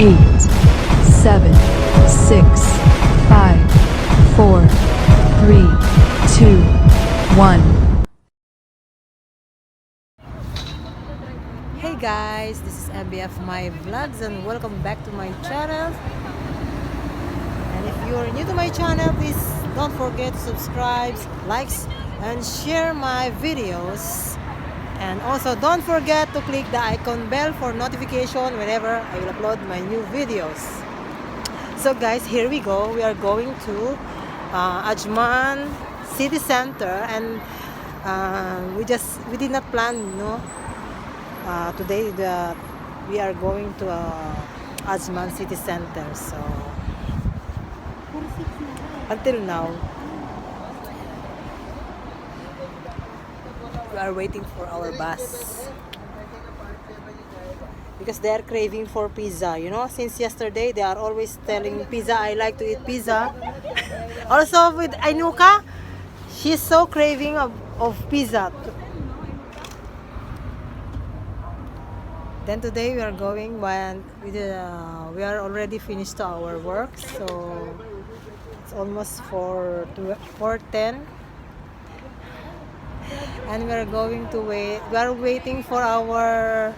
8, 7, 6, 5, 4, 3, 2, 1. Hey guys, this is MBF My Vlogs and welcome back to my channel. And if you're new to my channel, please don't forget to subscribe, likes, and share my videos. And also don't forget to click the icon bell for notification whenever I will upload my new videos. So guys, here we go. We are going to Ajman City Center, and we did not plan, today that we are going to Ajman City Center. So until now, we are waiting for our bus because they are craving for pizza. Since yesterday they are always telling pizza. I like to eat pizza. Also with Ainuka, she's so craving of pizza. Then today we are going when we are already finished our work, so it's almost 4:10, and we are going to wait. We are waiting for our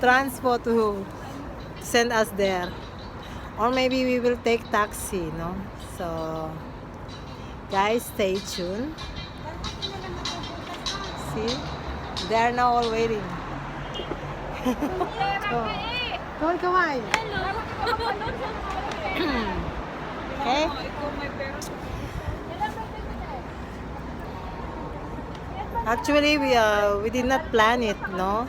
transport to send us there, or maybe we will take taxi. So guys, stay tuned. See, they are now all waiting. Come on. Okay. Actually, we did not plan it, no.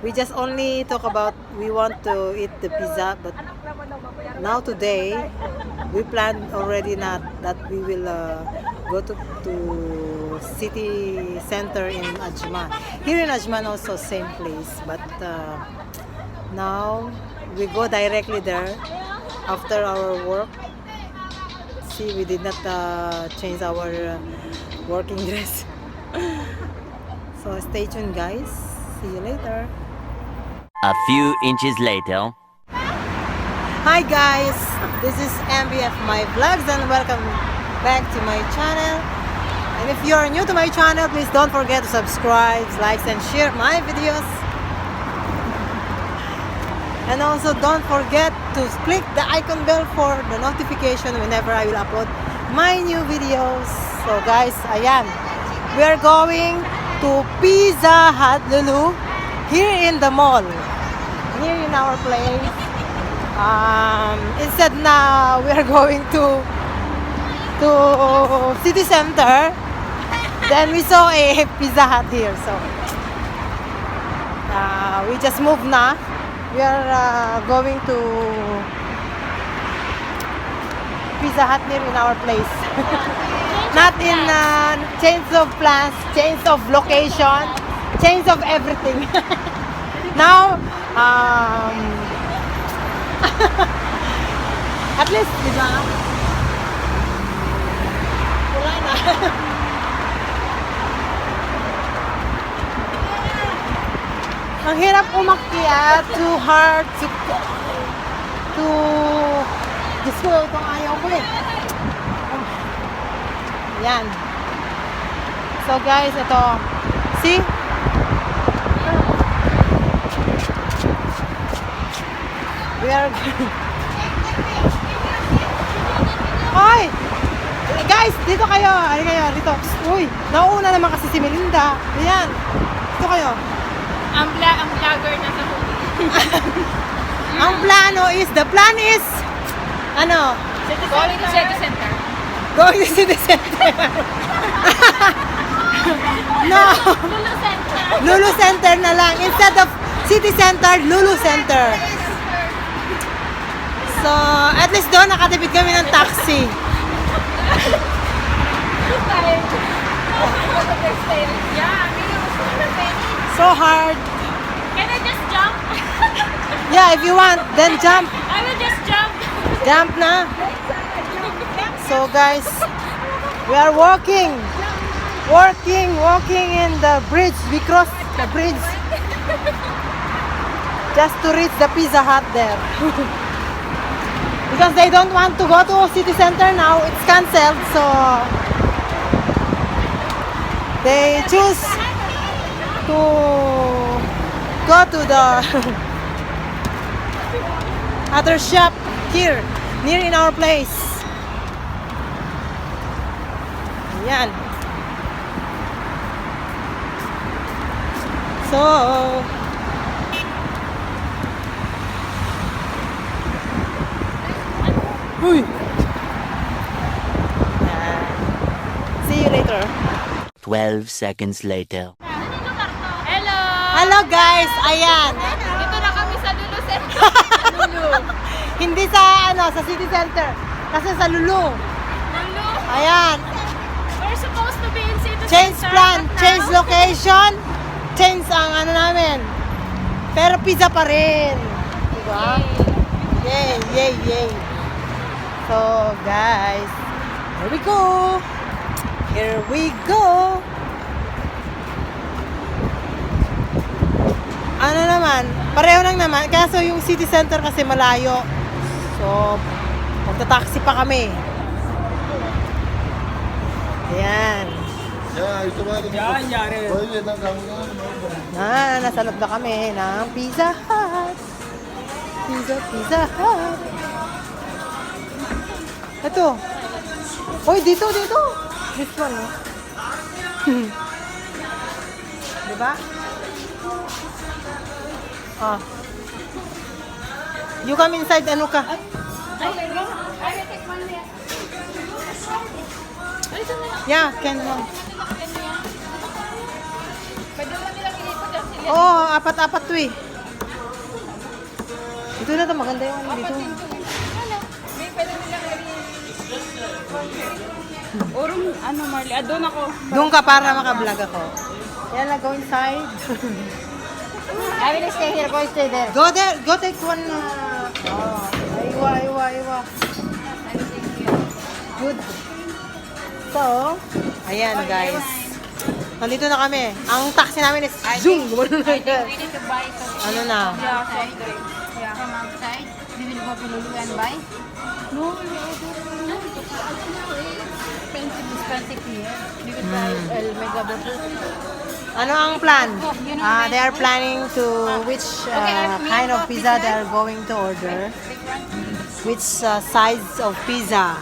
We just only talk about we want to eat the pizza, but now today we planned already not that we will go to city center in Ajman. Here in Ajman also same place, but now we go directly there after our work. See, we did not change our working dress. So stay tuned guys. See you later. A few inches later. Hi guys, this is MBF My Vlogs and welcome back to my channel. And if you are new to my channel, please don't forget to subscribe, like, and share my videos. And also don't forget to click the icon bell for the notification whenever I will upload my new videos. So guys, ayan, we are going to Pizza Hut Lulu here in the mall, here in our place. Instead now we are going to city center. Then we saw a Pizza Hut here, so we just moved now. We are going to Pizza Hut near in our place. Not in change of plans, change of location, change of everything. Now, at least, diba? Wala na. Ang hirap umakyat, too hard to Diyos ko, itong ayaw ko eh. Yan. So guys, ito. See? We are Hoy! Guys, dito kayo. Ay kayo, dito. Uy, nauna naman kasi si Melinda. Ayan. Dito kayo. Ang vlogger na sa huli. The plan is, ano? Going to City Center. Going to City Center. No. Lulu Center. Lulu Center na lang. Instead of City Center, Lulu Center. So, at least doon nakatipid kami ng taxi. So hard. Can I just jump? Yeah, if you want, then jump. I will just jump. Jump na. So guys, we are walking in the bridge. We crossed the bridge. just to reach the Pizza Hut there. Because they don't want to go to city center now, it's cancelled, so they choose to go to the other shop here, near in our place. Yan. So, uy. See you later. 12 seconds later. Hello! Hello guys, ayan. Dito na kami sa Lulu Center. Lulu. Hindi sa sa city center, kasi sa Lulu. Lulu. Ayan. We're supposed to be in City Change Center. plan, but change now- location, change ang namin. Pero pizza pa rin. Diba? Yay, yay, yay. So, guys, here we go. Here we go. Ano naman, pareho lang naman. Kaso yung city center kasi malayo. So, magta-taxi pa kami. Ayan. Nasa loob na kami ng Pizza Hut. Pizza Hut. Ito. Hoy, dito. This one, oh. Diba? Ah. You come inside, ano ka? Yeah, can lang. Pwede mo nilang ilipot yan sila. Oo, apat-apat to eh. Dito na to, maganda yung ano dito. May pwede nilang Urong, Marley, doon ako. Doon ka para makablog ako. Yan na, go inside. I will stay here, go stay there. Go there, go take one. Aywa. Good. So, ayan guys. Nandito na kami. Ang taxi namin is Zoom. We need to buy some Ano na? soft drinks. Yeah. From outside, we will go to Lulu and buy. No, we will go to expensive here. We will buy mega bottle. Ano ang plan? They are planning to which kind of pizza they are going to order. Which size of pizza?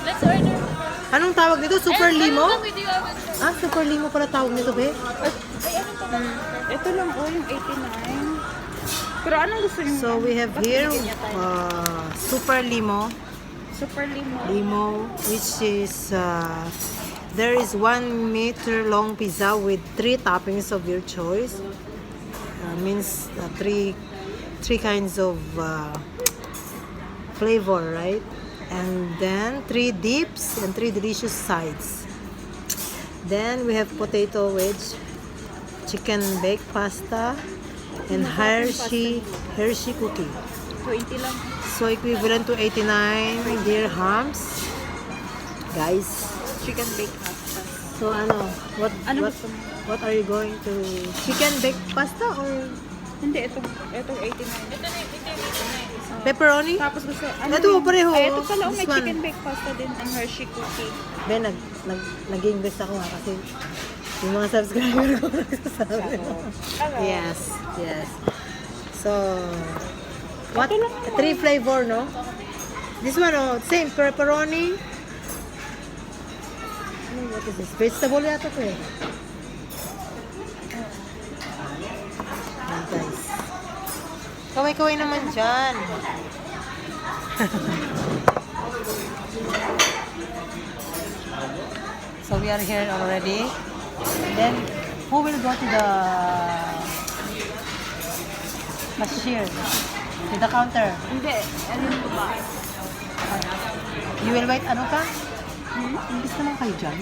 Let's order. Anong tawag nito? Super limo? With you, I will- Ah, super limo pala tawag nito, be. Ito lang po yung 89. Pero anong gusto niyo? So we have here super limo. Super limo. Limo, which is there is 1 meter long pizza with 3 toppings of your choice. Means three kinds of flavor, right? And then 3 dips and 3 delicious sides. Then we have potato wedge, chicken baked pasta, and Hershey cookie. 20 lang. So equivalent to 89 dirhams. Guys, Chicken baked pasta. so what Ano gusto mo? what are you going to chicken baked pasta or Hindi, ito 89. Ito na yung 89. pepperoni? Tapos gusto, Ito, pareho. Ay, ito pala, This may one. chicken baked pasta din and Hershey cookie. Ben, nag-invest ako nga kasi yung mga subscriber ko nagsasabi. Yes. So, what? 3 flavor, no? This one, same, pepperoni. What is this? Vegetable yata to eh. Ayan, guys. Kaway-kaway naman dyan. So we are here already. Then, who will go to the cashier? To the counter? Hindi, ano yung ba? You will wait, ano ka? Imbis naman kayo dyan.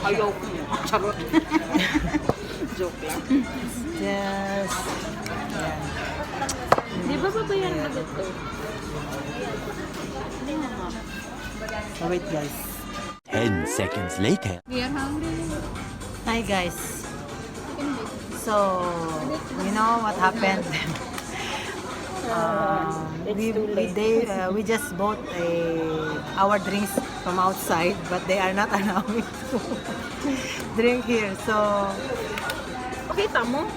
Ayaw ko. Charot. Joke lang. Yes. Di ba babayan na dito? So wait guys. 10 seconds later. We are hungry. Hi guys. So, you know what happened? We just bought our drinks from outside, but they are not allowing to drink here. So, Pakita mo.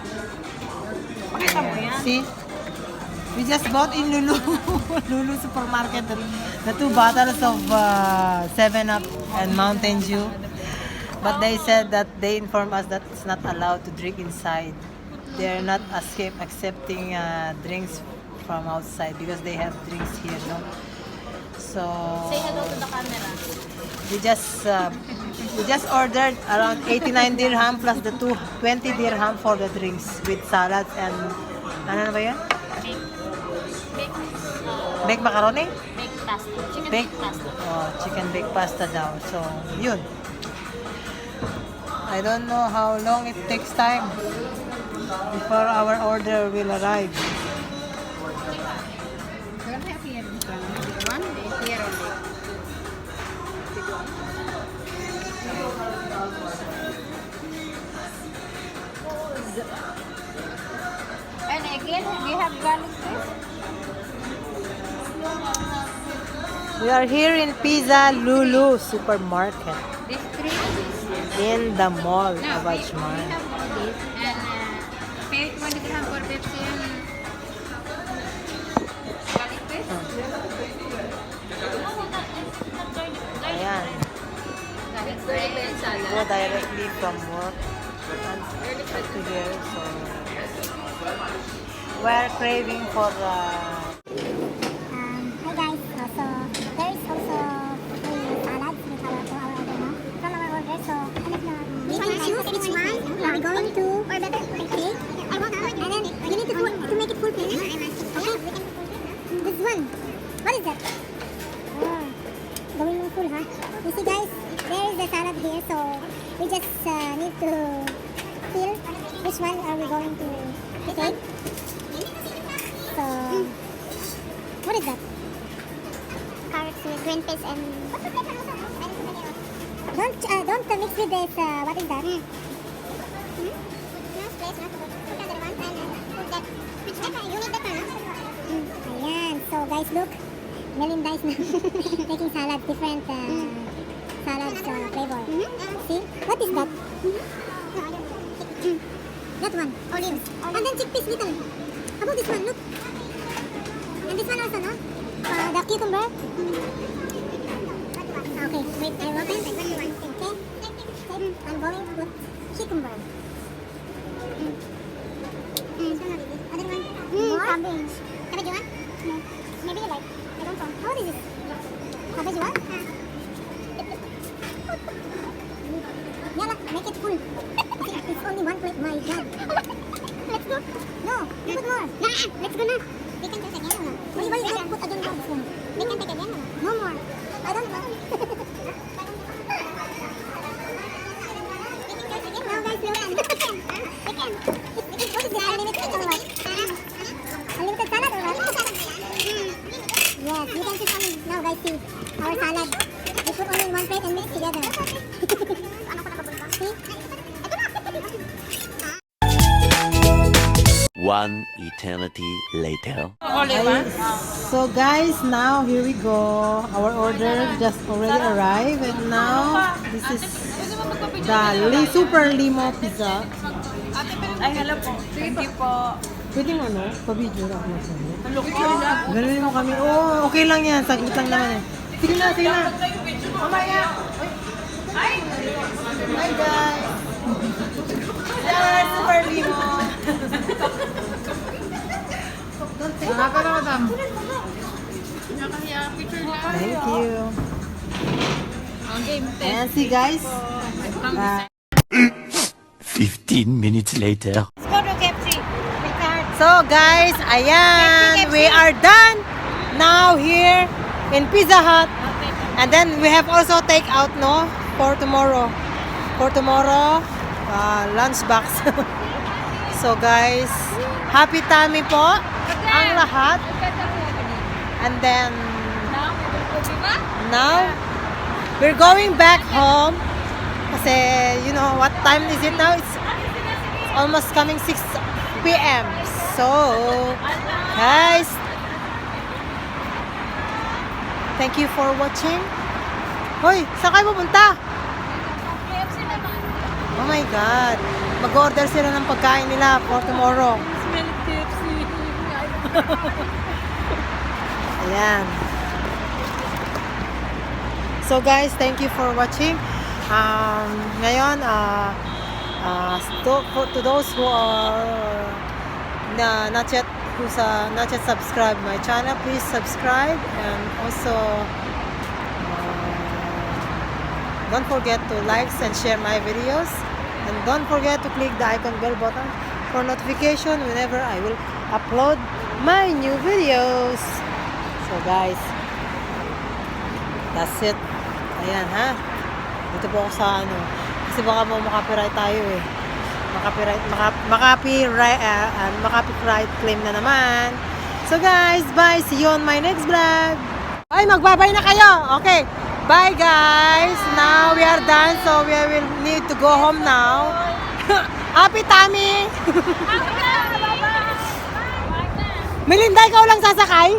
Pakita mo yan. see, we just bought in Lulu Lulu supermarket the 2 bottles of 7-Up and Mountain Dew. But they said that they informed us that it's not allowed to drink inside. They're not accepting drinks from outside because they have drinks here, no? So Say hello to the camera. we just ordered around 89 dirham plus the 20 dirham for the drinks with salads and ano na ba yun? Baked macaroni? Baked pasta. Chicken Baked baked pasta. Oh, chicken baked pasta daw. So, yun. I don't know how long it takes time before our order will arrive. Don't have here. One day here only. And again, we have garlic bread. We are here in Pizza Lulu supermarket These three. in the mall No, of we Ajman. have all this. And pay 20 dirham for Pepsi and garlic bread. Ayan. Garlic bread and salad. Go directly from work to here. So, we're craving for Hi guys, so there is also a salad with our order now. From our order, so we can choose which one are we going to take. I want that. And then you need to make it full plate. Okay. This one. What is that? Oh, going mong full, huh? You see guys, there is the salad here, so we just need to feel which one are we going to take. So, what is that? Carrots with green peas and don't mix with this. What is that? No, please, not put other one and put that. Which pepper? You need pepper, no? Ayan. So guys, look, Melinda is now making salad, different salad flavor. See? What is that? That one, olives, and then chickpeas little. How about this one? Look. And this one also, no? The cucumber. Okay, wait, I open. Okay. I'm going to put cucumber. Other one? More? Cabbage. Cabbage you want? No. Maybe you like. I don't know. What is this? Cabbage you want? Yala, make it full. It's only one plate, my God. Let's go. No, you put more. Let's go now. We can take again or no? Why you don't put again more? We can take again or no? No more. I don't know. We can take again now, guys. Look. We can. What is this? Unlimited or what? Unlimited salad or what? Yes, you can see some now, guys. See our salad. We put only in one plate and mix together. See? One eternity later. So guys, now here we go. Our order just already arrived, and now this is the Super Limo Pizza. Ay, hello po. Thank you po. Pwede mo, no? Pa-video ako sa inyo. Ganunin mo kami. Oo, okay lang yan. Saglit lang naman eh. Sige na, sige na. Mamaya. Hi guys. Yan, Super Limo. Thank you. And see guys. 15 minutes later. Let's go to KFC. So guys, ayan, we are done now here in Pizza Hut. And then we have also take out, no, for tomorrow. For tomorrow, lunch box. So guys, happy tummy po ang lahat. And then now we're going back home. Kasi you know what time is it now? It's almost coming 6 p.m. So, guys, thank you for watching. Hoy, saan kayo pupunta? Oh my God. Mag-order sila ng pagkain nila for tomorrow. Ayan. So guys, thank you for watching. Ngayon, to those who are not yet subscribe my channel, please subscribe, and also don't forget to like and share my videos, and don't forget to click the icon bell button for notification whenever I will upload my new videos. So guys, that's it. Ayan ha. Dito po ako sa ano. Kasi baka makapiright tayo eh. Makapiright claim na naman. So guys, bye. See you on my next vlog. Ay, magbabay na kayo. Okay. Bye guys. Now we are done. So we will need to go home now. Happy Tommy. Melinda, ikaw lang sasakay?